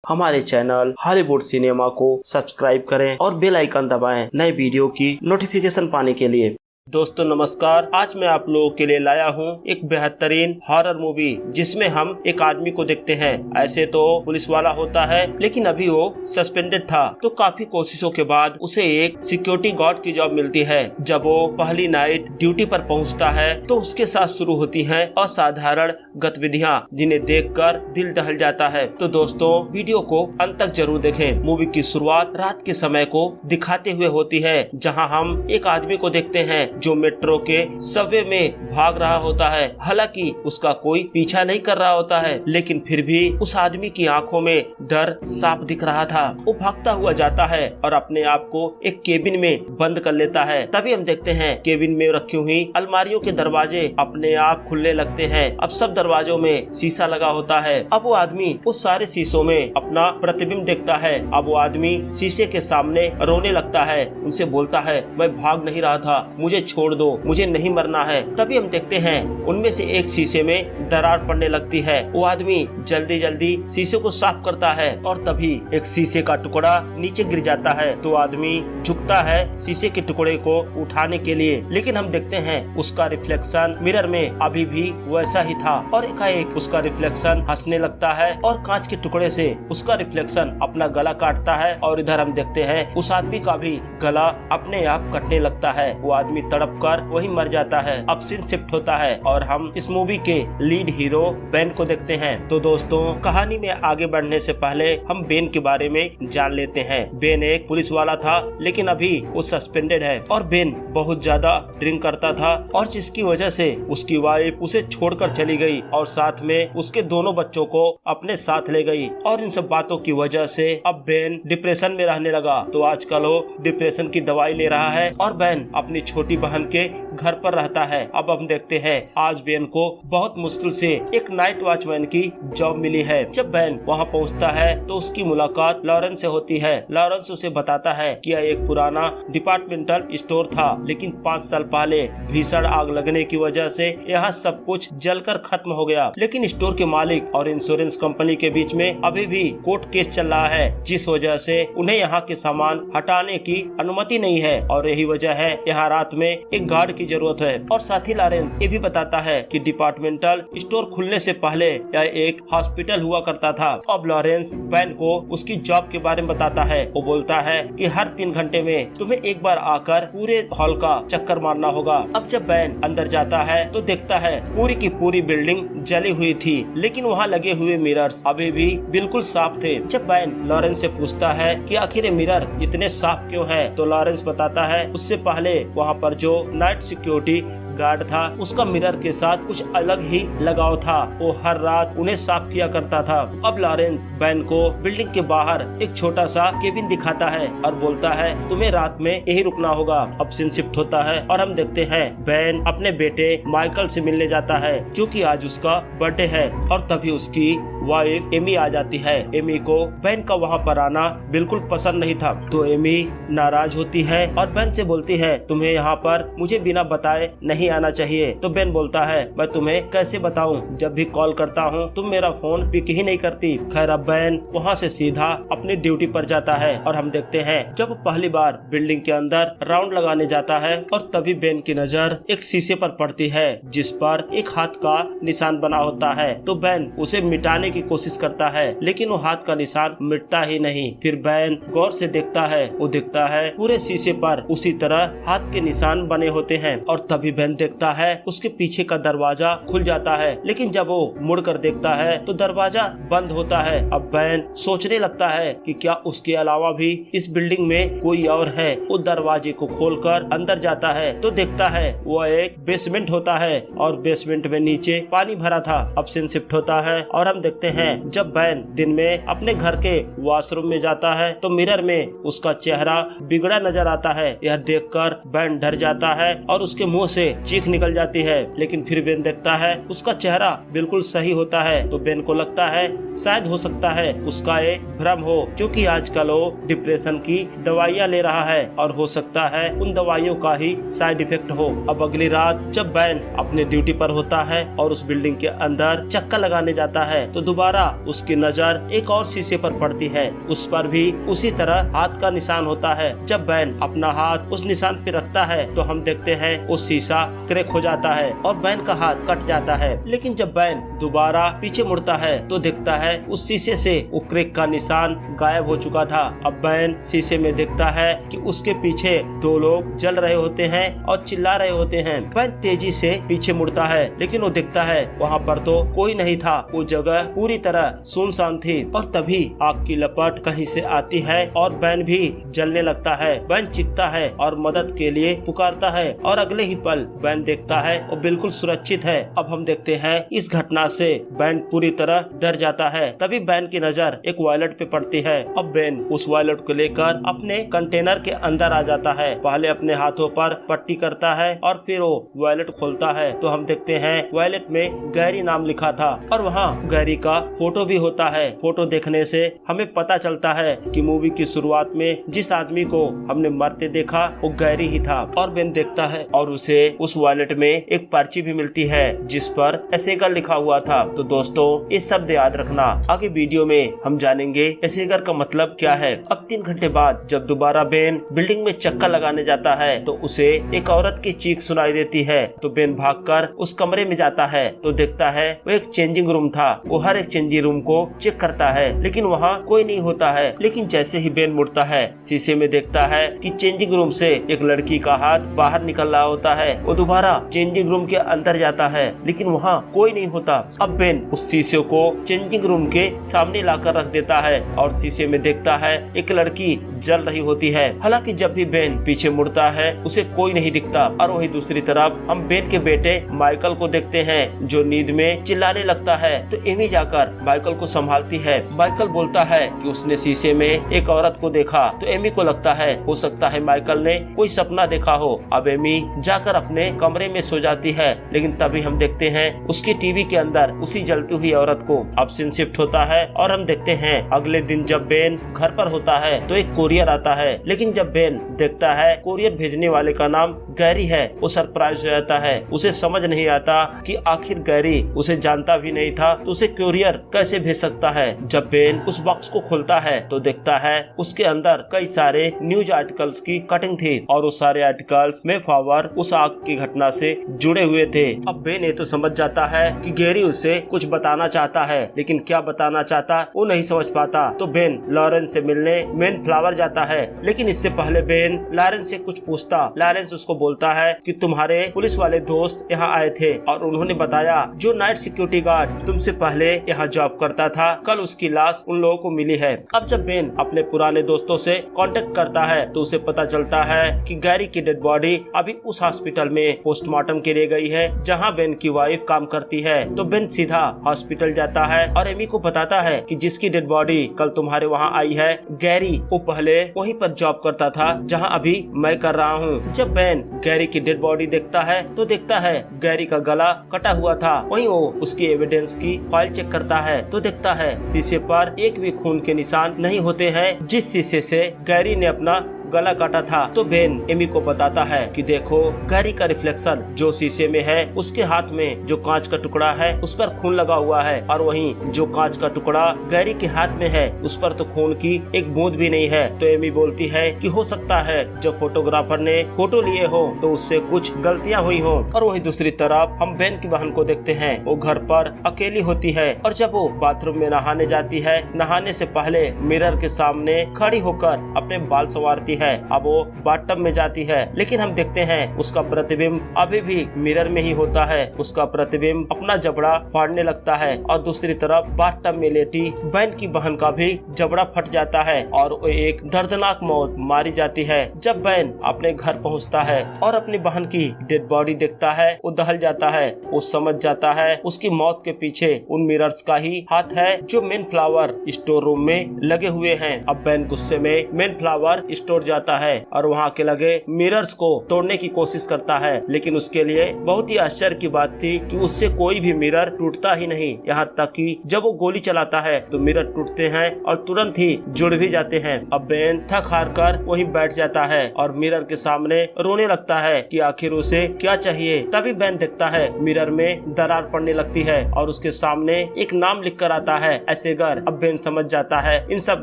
हमारे channel Hollywood cinema को subscribe करें और बेल आइकन दबाएं नए वीडियो की नोटिफिकेशन पाने के लिए। दोस्तों नमस्कार, आज मैं आप लोगों के लिए लाया हूं एक बेहतरीन हॉरर मूवी जिसमें हम एक आदमी को देखते हैं। ऐसे तो पुलिस वाला होता है, लेकिन अभी वो सस्पेंडेड था, तो काफी कोशिशों के बाद उसे एक सिक्योरिटी गार्ड की जॉब मिलती है। जब वो पहली नाइट ड्यूटी पर पहुंचता है तो उसके साथ शुरू होती हैं असाधारण गतिविधियां, जिन्हें देखकर दिल दहल जाता है। तो दोस्तों वीडियो को अंत तक जरूर देखें। मूवी की शुरुआत रात के समय को दिखाते हुए होती है, जहाँ हम एक आदमी को देखते हैं जो मेट्रो के सबवे में भाग रहा होता है। हालांकि उसका कोई पीछा नहीं कर रहा होता है, लेकिन फिर भी उस आदमी की आंखों में डर साफ दिख रहा था। वो भागता हुआ जाता है और अपने आप को एक केबिन में बंद कर लेता है। तभी हम देखते हैं केबिन में रखी हुई अलमारियों के दरवाजे अपने आप खुलने लगते हैं। अब सब दरवाजों में शीशा लगा होता है। अब वो आदमी उस सारे शीशों में अपना प्रतिबिंब देखता है। अब वो आदमी शीशे के सामने रोने लगता है, उनसे बोलता है, मैं भाग नहीं रहा था, मुझे छोड़ दो, मुझे नहीं मरना है। तभी हम देखते हैं उनमें से एक शीशे में दरार पड़ने लगती है। वो आदमी जल्दी जल्दी शीशे को साफ करता है और तभी एक शीशे का टुकड़ा नीचे गिर जाता है। तो आदमी झुकता है शीशे के टुकड़े को उठाने के लिए, लेकिन हम देखते हैं उसका रिफ्लेक्शन मिरर में अभी भी वैसा ही था और एकाएक उसका रिफ्लेक्शन हंसने लगता है और कांच के टुकड़े से उसका रिफ्लेक्शन अपना गला काटता है। और इधर हम देखते हैं उस आदमी का भी गला अपने आप कटने लगता है। वो आदमी तड़प कर वही मर जाता है। अब सीन शिफ्ट होता है और हम इस मूवी के लीड हीरो बेन को देखते हैं। तो दोस्तों कहानी में आगे बढ़ने से पहले हम बेन के बारे में जान लेते हैं। बेन एक पुलिस वाला था, लेकिन अभी वो सस्पेंडेड है। और बेन बहुत ज्यादा ड्रिंक करता था और जिसकी वजह से उसकी वाइफ उसे छोड़कर चली गई और साथ में उसके दोनों बच्चों को अपने साथ ले गई। और इन सब बातों की वजह से अब बेन डिप्रेशन में रहने लगा। तो आजकल वो डिप्रेशन की दवाई ले रहा है और बेन अपनी छोटी बहन के घर पर रहता है। अब हम देखते हैं आज बेन को बहुत मुश्किल से एक नाइट वॉचमैन की जॉब मिली है। जब बेन वहां पहुंचता है तो उसकी मुलाकात लॉरेंस से होती है। लॉरेंस उसे बताता है कि यह एक पुराना डिपार्टमेंटल स्टोर था, लेकिन 5 साल पहले भीषण आग लगने की वजह से यहाँ सब कुछ जलकर खत्म हो गया। लेकिन स्टोर के मालिक और इंश्योरेंस कंपनी के बीच में अभी भी कोर्ट केस चल रहा है, जिस वजह से उन्हें यहाँ के सामान हटाने की अनुमति नहीं है। और यही वजह है यहाँ रात में एक गार्ड की जरूरत है। और साथ ही लॉरेंस ये भी बताता है कि डिपार्टमेंटल स्टोर खुलने से पहले यह एक हॉस्पिटल हुआ करता था। अब लॉरेंस बेन को उसकी जॉब के बारे में बताता है। वो बोलता है कि हर 3 घंटे में तुम्हें एक बार आकर पूरे हॉल का चक्कर मारना होगा। अब जब बेन अंदर जाता है तो देखता है पूरी की पूरी बिल्डिंग जली हुई थी, लेकिन वहाँ लगे हुए मिरर्स अभी भी बिल्कुल साफ थे। जब बेन लॉरेंस से पूछता है कि आखिर मिरर इतने साफ क्यों है, तो लॉरेंस बताता है उससे पहले वहाँ पर जो नाइट सिक्योरिटी गार्ड था उसका मिरर के साथ कुछ अलग ही लगाव था। वो हर रात उन्हें साफ किया करता था। अब लॉरेंस बेन को बिल्डिंग के बाहर एक छोटा सा केबिन दिखाता है और बोलता है तुम्हें रात में यही रुकना होगा। अब सीन शिफ्ट होता है और हम देखते हैं बेन अपने बेटे माइकल से मिलने जाता है, क्योंकि आज उसका बर्थडे है। और तभी उसकी वाइफ एमी आ जाती है। एमी को बेन का वहाँ पर आना बिल्कुल पसंद नहीं था, तो एमी नाराज होती है और बेन से बोलती है तुम्हें यहाँ पर मुझे बिना बताए नहीं आना चाहिए। तो बेन बोलता है मैं तुम्हें कैसे बताऊं, जब भी कॉल करता हूं तुम मेरा फोन पिक ही नहीं करती। खैर अब बेन वहां से सीधा अपनी ड्यूटी पर जाता है और हम देखते हैं जब पहली बार बिल्डिंग के अंदर राउंड लगाने जाता है और तभी बेन की नजर एक शीशे पर पड़ती है जिस पर एक हाथ का निशान बना होता है। तो बेन उसे मिटाने की कोशिश करता है, लेकिन वो हाथ का निशान मिटता ही नहीं। फिर बेन गौर से देखता है, वो देखता है पूरे शीशे पर उसी तरह हाथ के निशान बने होते हैं। और तभी बेन देखता है उसके पीछे का दरवाजा खुल जाता है, लेकिन जब वो मुड़कर देखता है तो दरवाजा बंद होता है। अब बेन सोचने लगता है कि क्या उसके अलावा भी इस बिल्डिंग में कोई और है। वो दरवाजे को खोलकर अंदर जाता है तो देखता है वो एक बेसमेंट होता है और बेसमेंट में नीचे पानी भरा था। अब सीन शिफ्ट होता है और हम देखते हैं जब बेन दिन में अपने घर के वॉशरूम में जाता है तो मिरर में उसका चेहरा बिगड़ा नजर आता है। यह देखकर बेन डर जाता है और उसके मुंह से चीख निकल जाती है, लेकिन फिर बेन देखता है उसका चेहरा बिल्कुल सही होता है। तो बेन को लगता है शायद हो सकता है उसका ये भ्रम हो, क्योंकि आजकल वो डिप्रेशन की दवाइयाँ ले रहा है और हो सकता है उन दवाइयों का ही साइड इफेक्ट हो। अब अगली रात जब बेन अपने ड्यूटी पर होता है और उस बिल्डिंग के अंदर चक्का लगाने जाता है, तो दोबारा उसकी नजर एक और शीशे पर पड़ती है। उस पर भी उसी तरह हाथ का निशान होता है। जब बेन अपना हाथ उस निशान पे रखता है तो हम देखते हैं वो शीशा क्रैक हो जाता है और बेन का हाथ कट जाता है। लेकिन जब बेन दोबारा पीछे मुड़ता है तो देखता है उस शीशे से वो क्रैक का निशान गायब हो चुका था। अब बेन शीशे में देखता है कि उसके पीछे दो लोग जल रहे होते हैं और चिल्ला रहे होते हैं। बेन तेजी से पीछे मुड़ता है, लेकिन वो देखता है वहाँ पर तो कोई नहीं था। वो जगह पूरी तरह सुनसान थी और तभी आग की लपट कहीं से आती है और बेन भी जलने लगता है। बेन चीखता है और मदद के लिए पुकारता है और अगले ही पल बेन देखता है वो बिल्कुल सुरक्षित है। अब हम देखते हैं इस घटना से बेन पूरी तरह डर जाता है। तभी बेन की नजर एक वॉलेट पे पड़ती है। अब बेन उस वॉलेट को लेकर अपने कंटेनर के अंदर आ जाता है। पहले अपने हाथों पर पट्टी करता है और फिर वो वॉलेट खोलता है तो हम देखते हैं वॉलेट में गैरी नाम लिखा था और वहाँ गैरी का फोटो भी होता है। फोटो देखने से हमें पता चलता है कि मूवी की शुरुआत में जिस आदमी को हमने मरते देखा वो गैरी ही था। और बेन देखता है और उसे उस वॉलेट में एक पर्ची भी मिलती है जिस पर एसेगर लिखा हुआ था। तो दोस्तों ये शब्द याद रखना, आगे वीडियो में हम जानेंगे एसेगर का मतलब क्या है। अब 3 घंटे बाद जब दोबारा बेन बिल्डिंग में चक्का लगाने जाता है तो उसे एक औरत की चीख सुनाई देती है। तो बेन भागकर उस कमरे में जाता है तो देखता है वो एक चेंजिंग रूम था। वो हर एक चेंजिंग रूम को चेक करता है लेकिन वहाँ कोई नहीं होता है। लेकिन जैसे ही बेन मुड़ता है शीशे में देखता है कि चेंजिंग रूम से एक लड़की का हाथ बाहर निकल रहा होता है। वो दोबारा चेंजिंग रूम के अंदर जाता है लेकिन वहाँ कोई नहीं होता। अब बेन उस शीशे को चेंजिंग रूम के सामने लाकर रख देता है और शीशे में देखता है एक लड़की जल रही होती है। हालांकि जब भी बेन पीछे मुड़ता है उसे कोई नहीं दिखता। और वही दूसरी तरफ हम बेन के बेटे माइकल को देखते हैं जो नींद में चिल्लाने लगता है। तो एमी जाकर माइकल को संभालती है। माइकल बोलता है कि उसने शीशे में एक औरत को देखा। तो एमी को लगता है हो सकता है माइकल ने कोई सपना देखा हो। अब एमी जाकर अपने कमरे में सो जाती है, लेकिन तभी हम देखते हैं उसकी टीवी के अंदर उसी जलती हुई औरत को अब सीन शिफ्ट होता है। और हम देखते हैं अगले दिन जब बेन घर पर होता है तो एक कोरियर आता है। लेकिन जब बेन देखता है कोरियर भेजने वाले का नाम गैरी है, वो सरप्राइज हो जाता है। उसे समझ नहीं आता कि आखिर गैरी उसे जानता भी नहीं था तो उसे कोरियर कैसे भेज सकता है। जब बेन उस बॉक्स को खोलता है तो देखता है उसके अंदर कई सारे न्यूज आर्टिकल्स की कटिंग थी और वो सारे आर्टिकल्स में फॉरवर्ड उस आग की घटना से जुड़े हुए थे। अब बेन ये तो समझ जाता है कि गैरी उसे कुछ बताना चाहता है, लेकिन क्या बताना चाहता वो नहीं समझ पाता। तो बेन लॉरेंस से मिलने मेन फ्लावर जाता है, लेकिन इससे पहले बेन लॉरेंस से कुछ पूछता। लॉरेंस उसको बोलता है कि तुम्हारे पुलिस वाले दोस्त यहाँ आए थे और उन्होंने बताया जो नाइट सिक्योरिटी गार्ड तुमसे पहले यहाँ जॉब करता था कल उसकी लाश उन लोगों को मिली है। अब जब बेन अपने पुराने दोस्तों से कांटेक्ट करता है तो उसे पता चलता है कि गैरी की डेड बॉडी अभी उस हॉस्पिटल में पोस्टमार्टम के लिए गई है जहाँ बेन की वाइफ काम करती है। तो बेन सीधा हॉस्पिटल जाता है और एमी को बताता है कि जिसकी डेड बॉडी कल तुम्हारे वहाँ आई है गैरी वो पहले वहीं पर जॉब करता था जहाँ अभी मैं कर रहा हूँ। जब बेन गैरी की डेड बॉडी देखता है तो देखता है गैरी का गला कटा हुआ था। वहीं वो उसकी एविडेंस की फाइल चेक करता है तो देखता है शीशे पर एक भी खून के निशान नहीं होते हैं जिस शीशे से गैरी ने अपना गला काटा था। तो बेन एमी को बताता है कि देखो गैरी का रिफ्लेक्शन जो शीशे में है उसके हाथ में जो कांच का टुकड़ा है उस पर खून लगा हुआ है और वहीं जो कांच का टुकड़ा गैरी के हाथ में है उस पर तो खून की एक बूंद भी नहीं है। तो एमी बोलती है कि हो सकता है जो फोटोग्राफर ने फोटो लिए हो तो उससे कुछ गलतियां हुई हो। और वही दूसरी तरफ हम बेन की बहन को देखते हैं, वो घर पर अकेली होती है और जब वो बाथरूम में नहाने जाती है नहाने से पहले मिरर के सामने खड़ी होकर अपने बाल संवारती है। अब वो बाथटब में जाती है, लेकिन हम देखते हैं उसका प्रतिबिंब अभी भी मिरर में ही होता है। उसका प्रतिबिंब अपना जबड़ा फाड़ने लगता है और दूसरी तरफ बाथटब में लेटी बेन की बहन का भी जबड़ा फट जाता है और वो एक दर्दनाक मौत मारी जाती है। जब बेन अपने घर पहुंचता है और अपनी बहन की डेड बॉडी देखता है वो दहल जाता है। वो समझ जाता है उसकी मौत के पीछे उन मिरर्स का ही हाथ है जो मेन फ्लावर स्टोर रूम में लगे हुए हैं। अब बेन गुस्से में मेन फ्लावर स्टोर जाता है और वहाँ के लगे मिरर्स को तोड़ने की कोशिश करता है, लेकिन उसके लिए बहुत ही आश्चर्य की बात थी कि उससे कोई भी मिरर टूटता ही नहीं। यहाँ तक कि जब वो गोली चलाता है तो मिरर टूटते हैं और तुरंत ही जुड़ भी जाते हैं। अब बेन थक हार कर वहीं बैठ जाता है और मिरर के सामने रोने लगता है कि आखिर उसे क्या चाहिए। तभी बेन देखता है मिरर में दरार पड़ने लगती है और उसके सामने एक नाम लिख कर आता है, एसेगर। अब बेन समझ जाता है इन सब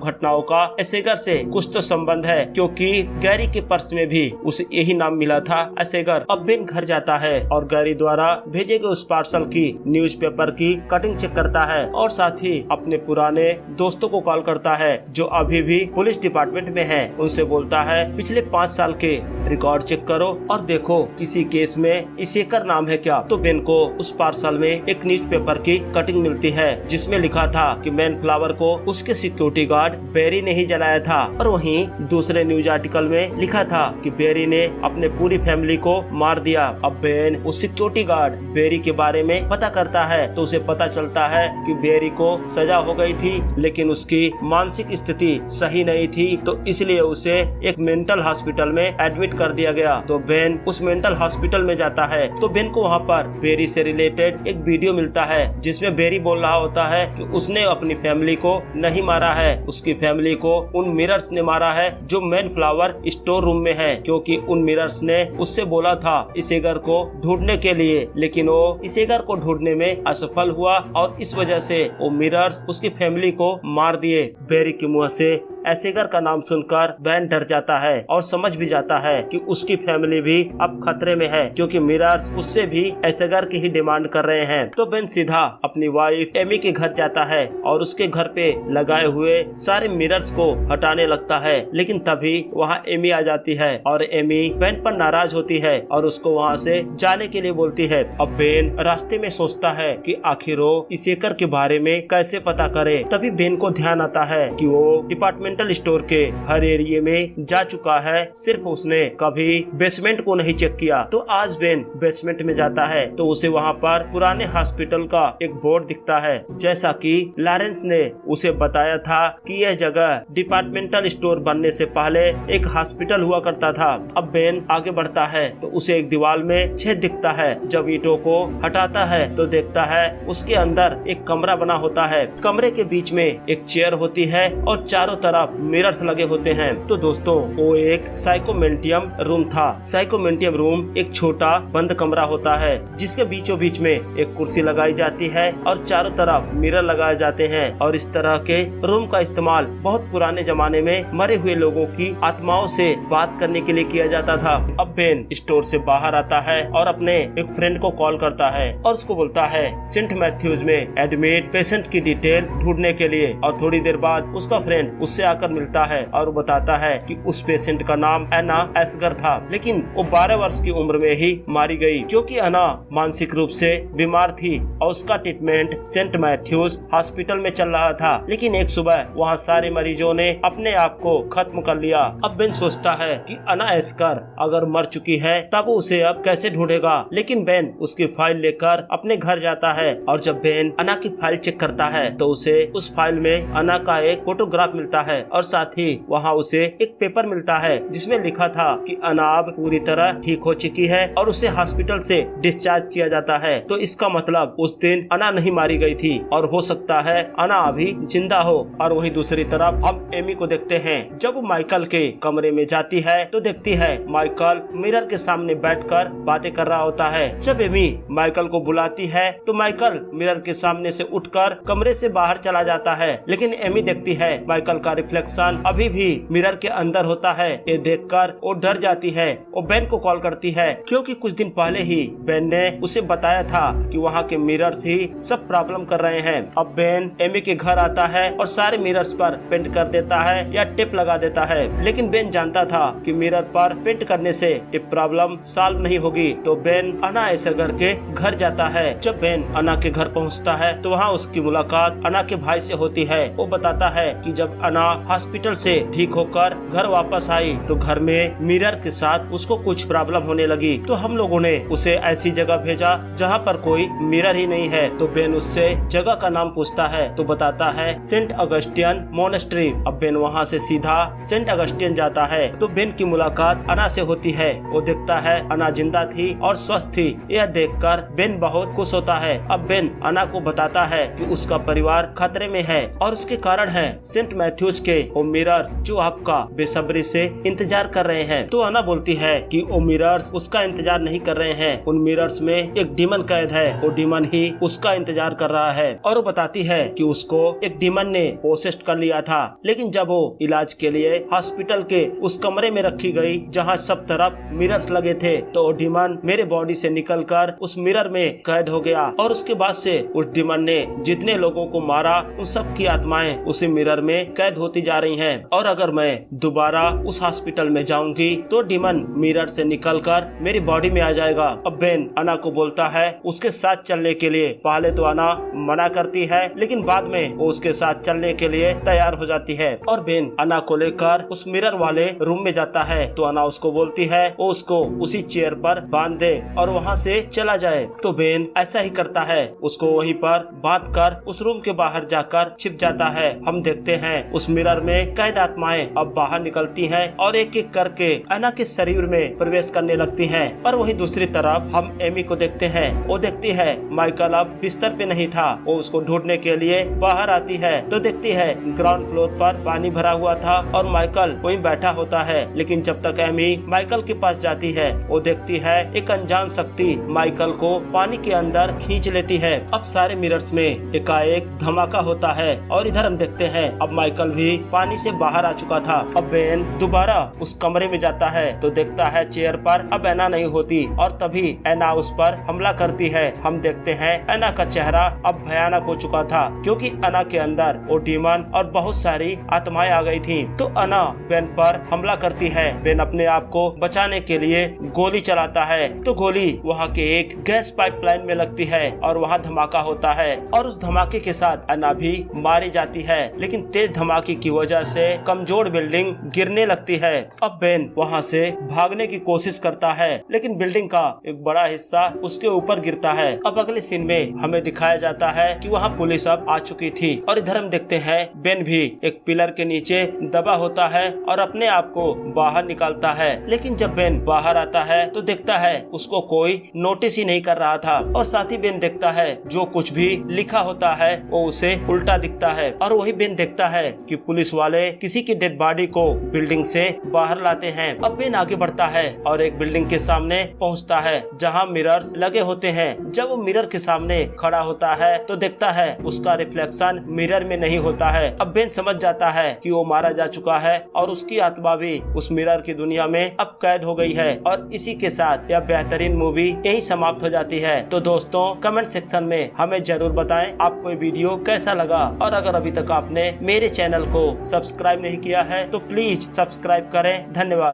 घटनाओं का एसेगर से कुछ तो संबंध है, क्योंकि गैरी के पर्स में भी उसे यही नाम मिला था, एसेगर। अब बेन घर जाता है और गैरी द्वारा भेजे गए उस पार्सल की न्यूज़पेपर की कटिंग चेक करता है और साथ ही अपने पुराने दोस्तों को कॉल करता है जो अभी भी पुलिस डिपार्टमेंट में है। उनसे बोलता है पिछले 5 साल के रिकॉर्ड चेक करो और देखो किसी केस में एसेगर नाम है क्या। तो बेन को उस पार्सल में एक न्यूज़पेपर की कटिंग मिलती है जिसमें लिखा था कि मैनफ्लावर को उसके सिक्योरिटी गार्ड बेरी ने ही जलाया था, और वहीं दूसरे न्यूज आर्टिकल में लिखा था कि बेरी ने अपने पूरी फैमिली को मार दिया। अब बेन उस सिक्योरिटी गार्ड बेरी के बारे में पता करता है तो उसे पता चलता है कि बेरी को सजा हो गई थी, लेकिन उसकी मानसिक स्थिति सही नहीं थी, तो इसलिए उसे एक मेंटल हॉस्पिटल में एडमिट कर दिया गया। तो बेन उस मेंटल हॉस्पिटल में जाता है तो बेन को वहाँ पर बेरी से रिलेटेड एक वीडियो मिलता है जिसमें बेरी बोल रहा होता है कि उसने अपनी फैमिली को नहीं मारा है, उसकी फैमिली को उन मिरर्स ने मारा है जो मैनफ्लावर स्टोर रूम में है, क्योंकि उन मिरर्स ने उससे बोला था एसेगर को ढूंढने के लिए, लेकिन वो एसेगर को ढूंढने में असफल हुआ और इस वजह से वो मिरर्स उसकी फैमिली को मार दिए। बेरी के मुंह से एसेगर का नाम सुनकर बेन डर जाता है और समझ भी जाता है कि उसकी फैमिली भी अब खतरे में है, क्योंकि मिरर्स उससे भी एसेगर की ही डिमांड कर रहे हैं। तो बेन सीधा अपनी वाइफ एमी के घर जाता है और उसके घर पे लगाए हुए सारे मिरर्स को हटाने लगता है, लेकिन तभी वहाँ एमी आ जाती है और एमी बेन पर नाराज होती है और उसको वहाँ से जाने के लिए बोलती है। अब बेन रास्ते में सोचता है कि आखिर वो एसेगर के बारे में कैसे पता करे। तभी बेन को ध्यान आता है कि वो डिपार्टमेंटल स्टोर के हर एरिया में जा चुका है, सिर्फ उसने कभी बेसमेंट को नहीं चेक किया। तो आज बेन बेसमेंट में जाता है तो उसे वहाँ पर पुराने हॉस्पिटल का एक बोर्ड दिखता है, जैसा कि लॉरेंस ने उसे बताया था कि यह जगह डिपार्टमेंटल स्टोर बनने से पहले एक हॉस्पिटल हुआ करता था। अब बेन आगे बढ़ता है तो उसे एक दीवार में छेद दिखता है। जब ईंटों को हटाता है तो देखता है उसके अंदर एक कमरा बना होता है। कमरे के बीच में एक चेयर होती है और चारों तरफ मिरर्स लगे होते हैं। तो दोस्तों वो एक साइकोमेंटियम रूम था। साइकोमेंटियम रूम एक छोटा बंद कमरा होता है जिसके बीचों बीच में एक कुर्सी लगाई जाती है और चारों तरफ मिरर लगाए जाते हैं, और इस तरह के रूम का इस्तेमाल बहुत पुराने जमाने में मरे हुए लोगों की आत्माओं से बात करने के लिए किया जाता था। अब बेन स्टोर से बाहर आता है और अपने एक फ्रेंड को कॉल करता है और उसको बोलता है सेंट मैथ्यूज में एडमिट पेशेंट की डिटेल ढूंढने के लिए, और थोड़ी देर बाद उसका फ्रेंड उससे आकर मिलता है और वो बताता है कि उस पेशेंट का नाम एना एसेगर था, लेकिन वो 12 वर्ष की उम्र में ही मारी गई, क्योंकि एना मानसिक रूप से बीमार थी और उसका ट्रीटमेंट सेंट मैथ्यूज हॉस्पिटल में चल रहा था। लेकिन एक सुबह वहाँ सारे मरीजों ने अपने आप को खत्म कर लिया। अब बेन सोचता है कि एना एसेगर अगर मर चुकी है तब उसे अब कैसे ढूंढेगा, लेकिन बेन उसकी फाइल लेकर अपने घर जाता है और जब बेन एना की फाइल चेक करता है तो उसे उस फाइल में एना का एक फोटोग्राफ मिलता है और साथ ही वहाँ उसे एक पेपर मिलता है जिसमें लिखा था कि एना अब पूरी तरह ठीक हो चुकी है और उसे हॉस्पिटल से डिस्चार्ज किया जाता है। तो इसका मतलब उस दिन एना नहीं मारी गई थी और हो सकता है एना अभी जिंदा हो। और वहीं दूसरी तरफ हम एमी को देखते हैं। जब वो माइकल के कमरे में जाती है तो देखती है माइकल मिरर के सामने बैठकर बातें कर रहा होता है। जब एमी माइकल को बुलाती है तो माइकल मिरर के सामने से उठकर कमरे से बाहर चला जाता है, लेकिन एमी देखती है माइकल का रिफ्लेक्शन अभी भी मिरर के अंदर होता है। ये देखकर वो डर जाती है। वो बेन को कॉल करती है, क्योंकि कुछ दिन पहले ही बेन ने उसे बताया था कि वहाँ के मिरर्स ही सब प्रॉब्लम कर रहे हैं। अब बेन एमी के घर आता है और सारे मिरर्स पर पेंट कर देता है या टेप लगा देता है, लेकिन बेन जानता था कि मिरर पर पेंट करने से ये प्रॉब्लम सॉल्व नहीं होगी। तो बेन अना ऐसा करके घर जाता है। जब बेन अना के घर पहुंचता है तो वहाँ उसकी मुलाकात अना के भाई से होती है। वो बताता है कि जब अना हॉस्पिटल से ठीक होकर घर वापस आई तो घर में मिरर के साथ उसको कुछ प्रॉब्लम होने लगी। तो हम लोगों ने उसे ऐसी जगह भेजा जहाँ पर कोई मिरर ही नहीं है। तो बेन उससे जगह का नाम पूछता है तो बताता है सेंट अगस्टियन मोनेस्ट्री। अब बेन वहाँ से सीधा सेंट अगस्टियन जाता है। तो बेन की मुलाकात अना से होती है। वो देखता है अना जिंदा थी और स्वस्थ थी। यह देखकर बेन बहुत खुश होता है। अब बेन अना को बताता है कि उसका परिवार खतरे में है और उसके कारण है सेंट मैथ्यूज के वो मिरर्स जो आपका बेसब्री से इंतजार कर रहे हैं। तो अना बोलती है कि वो मिरर्स उसका इंतजार नहीं कर रहे हैं। उन मिरर्स में एक डीमन कैद है। वो डीमन ही उसका इंतजार कर रहा है। और वो बताती है कि उसको एक डीमन ने पोसेस्ट कर लिया था, लेकिन जब वो इलाज के लिए हॉस्पिटल के उस कमरे में रखी गई जहाँ सब तरफ मिरर्स लगे थे, तो वो डीमन मेरे बॉडी से निकलकर उस मिरर में कैद हो गया। और उसके बाद से उस डीमन ने जितने लोगों को मारा उन सब की आत्माएं उसी मिरर में कैद होती जा रही हैं। और अगर मैं दोबारा उस हॉस्पिटल में जाऊंगी तो डीमन मिरर से निकलकर मेरी बॉडी में आ जाएगा। अब बेन अना को बोलता है उसके साथ चलने के लिए। पहले तो अना मना करती है, लेकिन बाद में वो उसके साथ चलने के लिए तैयार हो जाती है। और बेन अना को लेकर उस मिरर वाले रूम में जाता है। तो अना उसको बोलती है वो उसको उसी चेयर पर बांध दे और वहाँ से चला जाए। तो बेन ऐसा ही करता है, उसको वहीं पर बांध कर उस रूम के बाहर जाकर छिप जाता है। हम देखते हैं उस मिरर में कैद आत्माएं अब बाहर निकलती हैं और एक एक करके अना के शरीर में प्रवेश करने लगती हैं। पर वहीं दूसरी तरफ हम एमी को देखते हैं। वो देखती है माइकल अब बिस्तर पे नहीं था। वो उसको ढूंढने के लिए बाहर आती है तो देखती है ग्राउंड फ्लोर पर पानी भरा हुआ था और माइकल वहीं बैठा होता है। लेकिन जब तक एमी माइकल के पास जाती है वो देखती है एक अनजान शक्ति माइकल को पानी के अंदर खींच लेती है। अब सारे मिरर्स में एकाएक धमाका होता है और इधर हम देखते हैं अब माइकल भी पानी से बाहर आ चुका था। अब बेन दोबारा उस कमरे में जाता है तो देखता है चेयर पर अब एना नहीं होती और तभी एना उस पर हमला करती है। हम देखते हैं एना का चेहरा अब भयानक हो चुका था क्योंकि एना के अंदर वो डीमन और बहुत सारी आत्माएं आ गई थी। तो एना बेन पर हमला करती है। बेन अपने आप को बचाने के लिए गोली चलाता है तो गोली वहाँ के एक गैस पाइपलाइन में लगती है और वहाँ धमाका होता है और उस धमाके के साथ एना भी मारी जाती है। लेकिन तेज धमाके की वजह से कमजोर बिल्डिंग गिरने लगती है। अब बेन वहाँ से भागने की कोशिश करता है लेकिन बिल्डिंग का एक बड़ा हिस्सा उसके ऊपर गिरता है। अब अगले सीन में हमें दिखाया जाता है कि वहाँ पुलिस अब आ चुकी थी और इधर हम देखते हैं बेन भी एक पिलर के नीचे दबा होता है और अपने आप को बाहर निकालता है। लेकिन जब बेन बाहर आता है तो देखता है उसको कोई नोटिस ही नहीं कर रहा था और साथ ही बेन देखता है जो कुछ भी लिखा होता है वो उसे उल्टा दिखता है। और वही बेन देखता है कि पुलिस वाले किसी की डेड बॉडी को बिल्डिंग से बाहर लाते हैं। अब बेन आगे बढ़ता है और एक बिल्डिंग के सामने पहुंचता है जहां मिरर्स लगे होते हैं। जब वो मिरर के सामने खड़ा होता है तो देखता है उसका रिफ्लेक्शन मिरर में नहीं होता है। अब बेन समझ जाता है कि वो मारा जा चुका है और उसकी आत्मा भी उस मिरर की दुनिया में अब कैद हो गई है। और इसी के साथ यह बेहतरीन मूवी यही समाप्त हो जाती है। तो दोस्तों कमेंट सेक्शन में हमें जरूर बताएं आपको ये वीडियो कैसा लगा और अगर अभी तक आपने मेरे चैनल को सब्सक्राइब नहीं किया है तो प्लीज सब्सक्राइब करें। धन्यवाद।